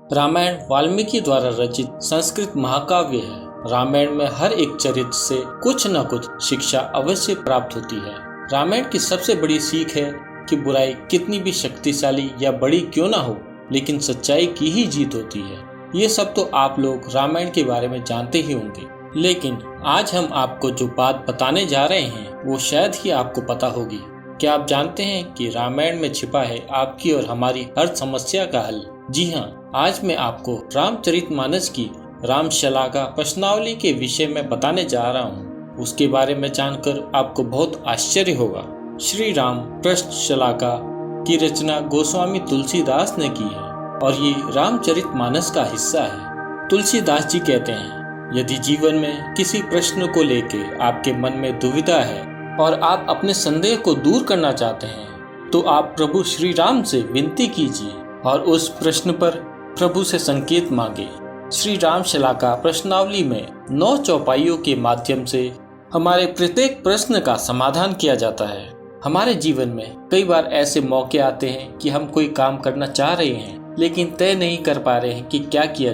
रामायण वाल्मीकि द्वारा रचित संस्कृत महाकाव्य है। रामायण में हर एक चरित्र से कुछ न कुछ शिक्षा अवश्य प्राप्त होती है। रामायण की सबसे बड़ी सीख है कि बुराई कितनी भी शक्तिशाली या बड़ी क्यों ना हो, लेकिन सच्चाई की ही जीत होती है। ये सब तो आप लोग रामायण के बारे में जानते ही होंगे, लेकिन आज हम आपको जो बात बताने जा रहे हैं वो शायद ही आपको पता होगी। क्या आप जानते हैं कि रामायण में छिपा है आपकी और हमारी हर समस्या का हल? जी हाँ, आज मैं आपको रामचरितमानस की रामशलाका प्रश्नावली के विषय में बताने जा रहा हूँ। उसके बारे में जानकर आपको बहुत आश्चर्य होगा। श्री राम प्रश्नशलाका की रचना गोस्वामी तुलसीदास ने की है और ये रामचरितमानस का हिस्सा है। तुलसीदास जी कहते हैं, यदि जीवन में किसी प्रश्न को लेके आपके मन में दुविधा है और आप अपने संदेह को दूर करना चाहते हैं, तो आप प्रभु श्री राम से विनती कीजिए और उस प्रश्न पर प्रभु से संकेत मांगे। श्री रामशलाका प्रश्नावली में 9 चौपाइयों के माध्यम से हमारे प्रत्येक प्रश्न का समाधान किया जाता है। हमारे जीवन में कई बार ऐसे मौके आते हैं कि हम कोई काम करना चाह रहे हैं, लेकिन तय नहीं कर पा रहे हैं कि क्या किया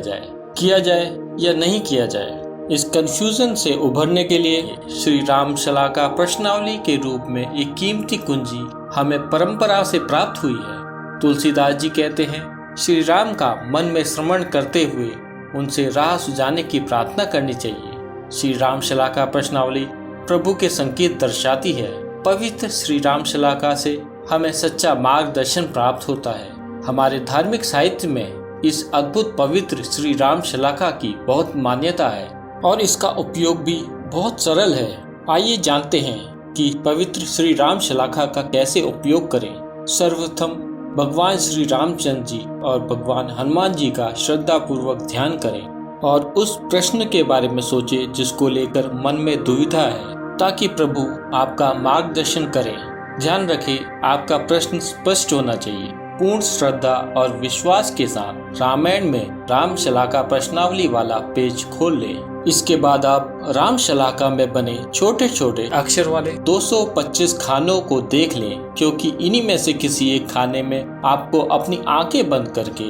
जाए या नहीं किया जाए। इस कंफ्यूजन से उभरने के लिए श्री रामशलाका प्रश्नावली के रूप में एक कीमती कुंजी हमें परंपरा से प्राप्त हुई है। तुलसीदास जी कहते हैं, श्री राम का मन में श्रवण करते हुए उनसे राह सुझाने की प्रार्थना करनी चाहिए। श्री रामशलाका प्रश्नावली प्रभु के संकेत दर्शाती है। पवित्र श्री रामशलाका से हमें सच्चा मार्गदर्शन प्राप्त होता है। हमारे धार्मिक साहित्य में इस अद्भुत पवित्र श्री रामशलाका की बहुत मान्यता है और इसका उपयोग भी बहुत सरल है। आइए जानते हैं कि पवित्र श्री रामशलाका का कैसे उपयोग करें। सर्वप्रथम भगवान श्री रामचंद्र जी और भगवान हनुमान जी का श्रद्धा पूर्वक ध्यान करें और उस प्रश्न के बारे में सोचें जिसको लेकर मन में दुविधा है, ताकि प्रभु आपका मार्गदर्शन करें। ध्यान रखें, आपका प्रश्न स्पष्ट होना चाहिए। पूर्ण श्रद्धा और विश्वास के साथ रामायण में रामशलाका प्रश्नावली वाला पेज खोल लें। इसके बाद आप रामशलाका में बने छोटे छोटे अक्षर वाले 225 खानों को देख लें, क्योंकि इन्हीं में से किसी एक खाने में आपको अपनी आंखें बंद करके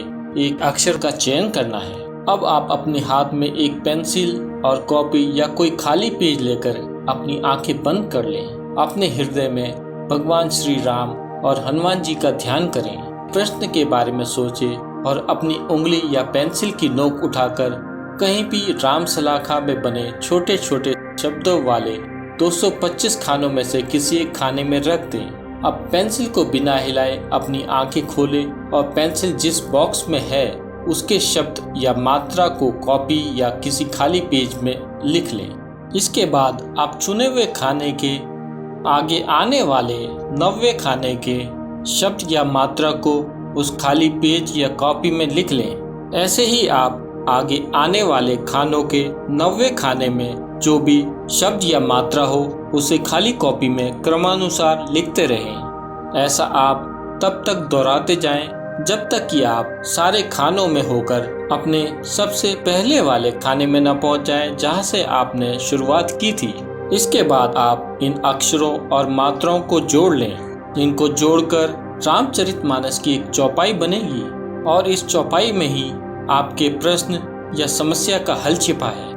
एक अक्षर का चयन करना है। अब आप अपने हाथ में एक पेंसिल और कॉपी या कोई खाली पेज लेकर अपनी आंखें बंद कर लें। अपने हृदय में भगवान श्री राम और हनुमान जी का ध्यान करें। प्रश्न के बारे में सोचें और अपनी उंगली या पेंसिल की नोक उठाकर कहीं भी रामशलाका में बने छोटे छोटे शब्दों वाले 225 खानों में से किसी एक खाने में रख दें। अब पेंसिल को बिना हिलाए अपनी आंखें खोलें और पेंसिल जिस बॉक्स में है उसके शब्द या मात्रा को कॉपी या किसी खाली पेज में लिख लें। इसके बाद आप चुने हुए खाने के आगे आने वाले 90 खाने के शब्द या मात्रा को उस खाली पेज या कॉपी में लिख लें। ऐसे ही आप आगे आने वाले खानों के 90 खाने में जो भी शब्द या मात्रा हो उसे खाली कॉपी में क्रमानुसार लिखते रहें। ऐसा आप तब तक दोहराते जाएं जब तक कि आप सारे खानों में होकर अपने सबसे पहले वाले खाने में न पहुंच जाएं जहां से आपने शुरुआत की थी। इसके बाद आप इन अक्षरों और मात्राओं को जोड़ लें। इनको जोड़कर रामचरितमानस की एक चौपाई बनेगी और इस चौपाई में ही आपके प्रश्न या समस्या का हल छिपा है।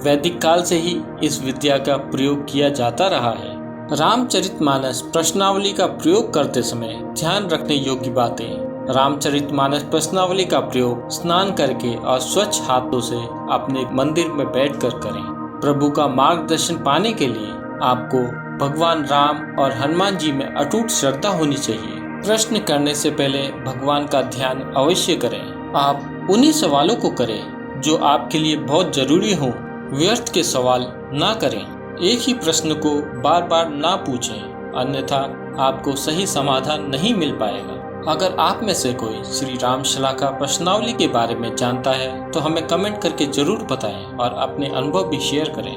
वैदिक काल से ही इस विद्या का प्रयोग किया जाता रहा है। रामचरितमानस प्रश्नावली का प्रयोग करते समय ध्यान रखने योग्य बातें। रामचरितमानस प्रश्नावली का प्रयोग स्नान करके और स्वच्छ हाथों से अपने मंदिर में बैठकर करें। प्रभु का मार्गदर्शन पाने के लिए आपको भगवान राम और हनुमान जी में अटूट श्रद्धा होनी चाहिए। प्रश्न करने से पहले भगवान का ध्यान अवश्य करें। आप उन्हीं सवालों को करें जो आपके लिए बहुत जरूरी हो। व्यर्थ के सवाल ना करें। एक ही प्रश्न को बार बार ना पूछें, अन्यथा आपको सही समाधान नहीं मिल पाएगा। अगर आप में से कोई श्री रामशलाका प्रश्नावली के बारे में जानता है तो हमें कमेंट करके जरूर बताएं और अपने अनुभव भी शेयर करें।